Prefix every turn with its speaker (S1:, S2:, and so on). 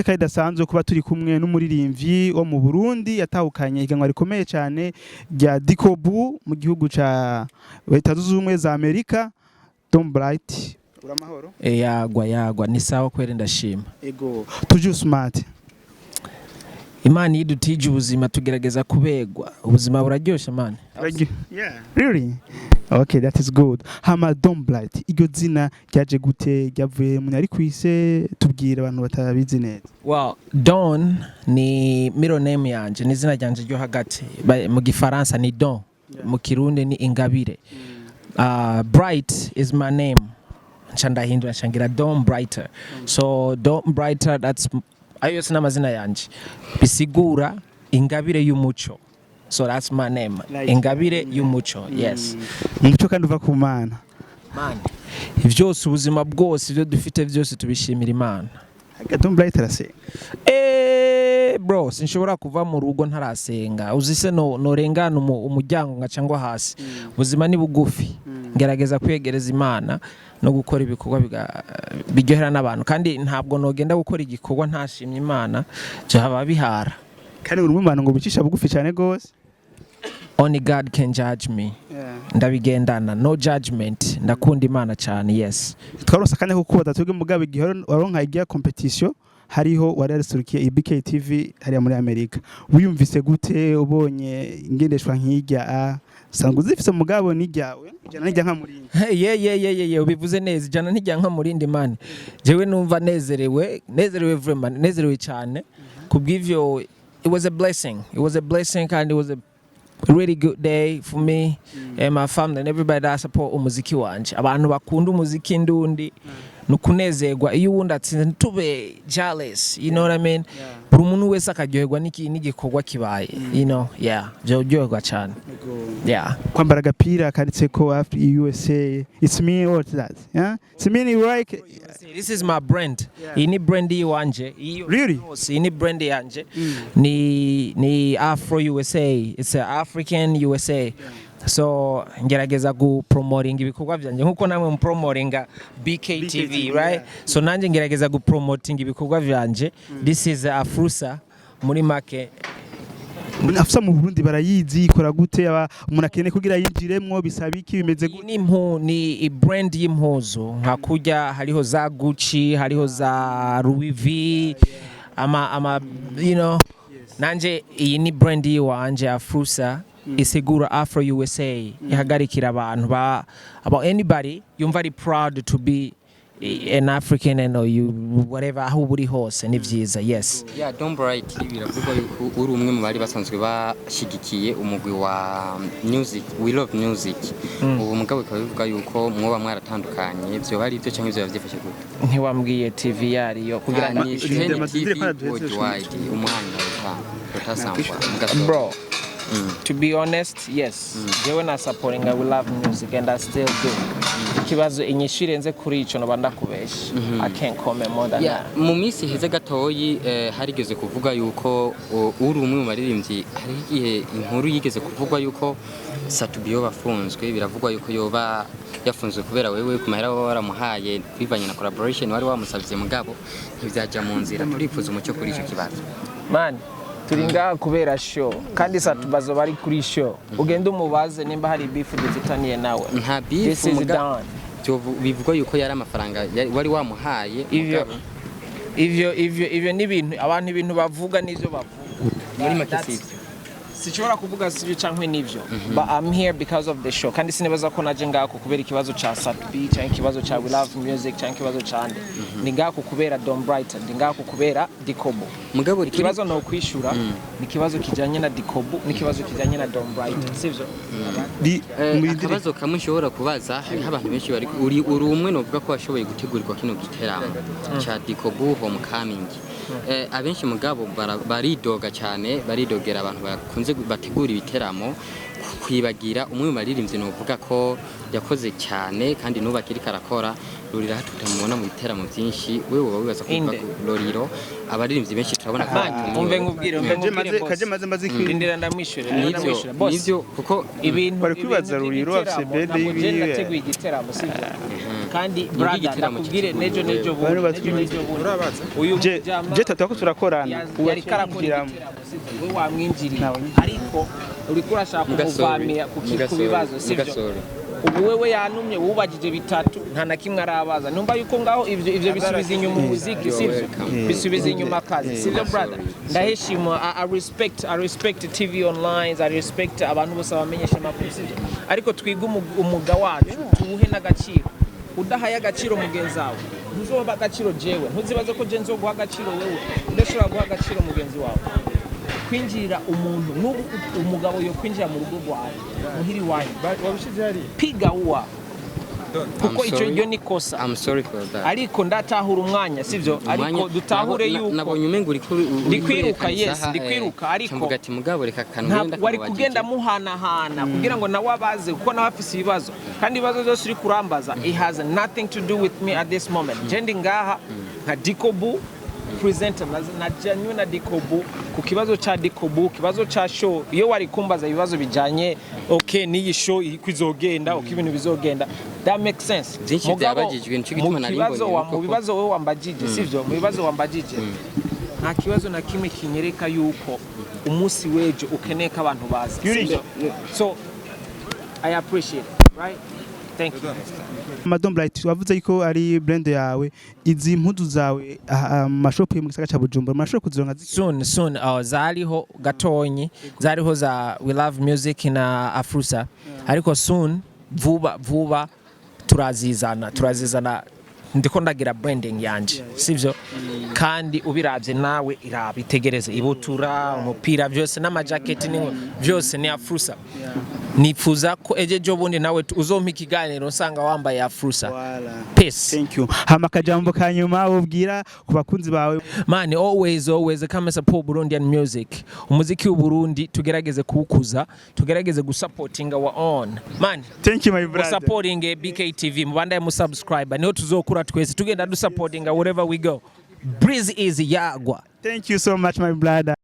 S1: iteka ridasanzwe kuba turi kumwe n'umuririmbyi wo mu Burundi yatahukanye iganwa rikomeye cyane rya Dikobu mu gihugu ca Leta Zunze Ubumwe za Amerika. Tom Bright uramahoro?
S2: Yagwa ni sawa kwere ndashima.
S1: Ego tuju smart.
S2: Imana idutije ubuzima tugerageza kubegwa. Ubuzima buraryoshe man.
S1: Yeah, really? Okay, that is good. Hama Tom Bright iryo zina ryaje gute ryavuye mu ari kwise tubwira abantu batabizi neza.
S2: Well, Don ni middle name yanje, ni zina ryanje ryo hagati. Mu Gifaransa ni Don, mu Kirundi ni Ingabire. Bright is my name. Ndahindura nshangira Don Brighter. So Don Brighter, that's ayo sina mazina yanje. Bisigura Ingabire y'umuco. So that's my name. Like, Ingabire y'umuco. Yes.
S1: Umuco kandi uva ku Mana.
S2: Man. Ivyose ubuzima bwose ivyo dufite vyose tubishimira Imana.
S1: Don Brighter ase.
S2: Bro, sinshobora kuva mu rugo ntarasenga. Uzise no rengana umuryango ngacangwa hasi. Ubuzima ni bugufi. Ngerageza kwegereza Imana no gukora ibikorwa biryohera n'abantu kandi ntabwo nogenda gukora igikorwa ntashimye Imana je haba bihara.
S1: Kandi uri mu bantu ngo bicisha bugufi cyane gose.
S2: Only God can judge me. Ndabigendana, no judgment. Ndakunda Imana cyane, yes.
S1: Twaronse kane ko kuba tatubwe mugabe gihoro waronka igiya competition hariho wararisurukiye IBK TV hari muri Amerika. Wiyumvise gute ubonye ingendeshwa nk'ijya sangu zifise mugabo nijyawe jana nijya nka murindi.
S2: Yeah, ubivuze neza jana nijya nka murindi man. Jewe numva nezerewe vraiment nezerewe cyane kubw'ivyo. It was a blessing and it was a really good day for me and my family and everybody that support umuziki wanje. Abantu bakunda umuziki ndundi nukunezerwa iyo wundi atsinze ntube jealous, you know what I mean? Buri muntu wese akaryoherwa n'igikorwa kibaye, you know, yeah, joryoherwa cyane. Yeah.
S1: Kwambara agapira kanditse ko USA, it's me or that, yeah? It's me right?
S2: This is my brand. Ini brand yanje.
S1: Really?
S2: Ini brand yanje. Ni Afro USA. It's an African USA. So ngerageza gu promoting ibikorwa byanje nkuko namwe promotinga BKTV, right? So nanje ngerageza gu promoting ibikorwa byanje. This is Afrusa muri make.
S1: Afisa mu Burundi barayizi ikora gute umuntu akene kugira yinjiremwo bisabiki bimeze gute?
S2: Ni brand y'impuzo nka kujya hariho za Gucci, hariho za Louis V, ama you know, nanje iyi ni brand yiwanje Afrusa. Isigura Afro USA ihagarikira abantu about anybody yumva ari proud to be an African and you whatever aho buri hose ni vyiza. Yes.
S3: Yeah, Don Bright biravugwa yuko uri umwe mu bari basanzwe bashigikiye umugwi wa music, we love music. Ubu mugabo kabivuga yuko mwoba mwaratandukanye byo bari byo cyangwa byo byifashe gute?
S2: Ntiwambwiye TV yari yo kugira
S3: ngo umwanya utasangwa.
S2: Bro, to be honest, yes. Jewe na supporting I will love music and I still do. Kibazo inyishire nze kuri ico no bandakubesha. I can't comment more than that.
S3: Mu minsi heze gatoyi harigeze kuvuga yuko uri umwe mu baririmbyi hari igihe inkuru yigeze kuvugwa yuko Satubiyo bafunzwe biravugwa yuko yoba yafunzwe kubera wewe kumahera waramuhaye kwivanye na collaboration wari wamusabye mugabo ntibyaja mu nzira. Turifuza umucyo kuri ico kibazo.
S2: Man, turinga kubera show kandi Satubazo bari kuri show. Ugenda umubaze nimba hari beef dufitaniye nawe.
S3: Nta beef mugabo bivugwa yuko yari amafaranga wari wamuhaye.
S2: Ivyo ni ibintu abantu ibintu bavuga n'ivyo bavuga
S3: muri makisi.
S2: Sichora kuvuga sivyo cankwe nivyo. But I'm here because of the show. Kandi sinibaza ko naje ngako kubera ikibazo ca Satbi cyangwa ikibazo ca We Love Music cyangwa ikibazo cande. Ni ngako kubera Don Bright, ndi ngako kubera Dikobo.
S3: Mugabo
S2: ikibazo no kwishura ni kibazo kijanye na Dikobo, ni kibazo kijanye na Don Bright. Sivyo?
S3: Akabazo kamwe shobora kubaza hari abantu benshi bari uri umwe no vuga ko washoboye gutegurirwa kino giteramo cha Dikobo Homecoming. Abenshi mugabo baridogera abantu bakunze bategura ibiteramo kwibagira umwe mu baririmbyi novuga ko yakoze cyane kandi nubakiri karakora Roriro tutamubona mu biteramo byinshi wewe wowe wibaza kuvuga Roriro abaririmbyi benshi turabona ko
S2: umve nkubwire
S1: kaje maze
S2: ndindira ndamwishyura
S3: nivyo kuko
S2: ibintu
S1: bari kwibaza Roriro afise bede
S2: yiwe nateguye igiteramo sivyo kandi brother nakubwire nejo
S1: urabaza uyu je tatako turakorana
S2: yari karakora we wamwinjiriye ariko uri kurashaka kumuvamira ku bibazo sivyo ubu wewe yanumye wubagije bitatu nta na kimwe arabaza numva yuko ngaho ivyo bisubiza inyuma umuziki sivyo bisubiza inyuma akazi sivyo brother ndaheshima I respect TV online I respect abantu bose bamenyesha amakuru sivyo ariko twiga umuga wacu tuwuhe n'agaciro udahaye agaciro mugenzi wawe ntuzoba agaciro jewe ntuzibaze ko je nzoguha agaciro wewe udashobora guha agaciro mugenzi wawe kwinjira umuntu n'ubu umugabo yo kwinjira mu rugo rwawe muhiri wawe wabishize hari piga uwa kuko icyo ni kosa
S3: I'm sorry for that
S2: ariko ndatahura umwanya sivyo ariko dutahure yuko
S3: nabonye umengo uri
S2: kwiruka yes ndikwiruka ariko
S3: ati mugabo reka kanwenda
S2: wari kugenda muhanahana kugira ngo nawe abaze kuko nawe afise ibibazo kandi ibibazo byose uri kurambaza it has nothing to do with me at this moment jendi ngaha nka Dikobu presenter na Janyu na Dikobu ku kibazo cha Dikobu kibazo cha show iyo wari kumbaza ibibazo bijanye okay niyi show ikizogenda uko ibintu bizogenda that makes sense
S3: byabagijwe nicyo gituma nari mbonye
S2: mu bibazo wowe wambagije sivyo mu bibazo wambagije nta kibazo na kimwe kinyereka yuko umunsi wejo ukeneye ko abantu baza so I appreciate right. Thank you.
S1: Madam Bright wavuze yuko ari brand yawe izi impudu zawe mashop mu gisaka cha Bujumbura mashop kuzironka
S2: soon zariho gatonyi zariho za We Love Music na Afrusa ariko soon vuba turazizana ndiko ndagira branding yanje sivyo kandi ubiravye nawe irabitegereze ibutura umupira byose n'amajacket byose ni Afrusa nifuza ko ejejo bundi nawe uzompa ikiganiro usanga wambaye Afrusa peace.
S1: Thank you. Hama kajambo kanyuma ubwira ku bakunzi bawe
S2: man always come support Burundian music umuziki w'u Burundi tugerageze kuwukuza tugerageze gusupporting our own man.
S1: Thank you my brother
S2: supporting BKTV mubandaye mu subscriber niho tuzokura twese tugenda du supporting wherever we go. Breeze is Yagwa.
S1: Thank you so much my brother.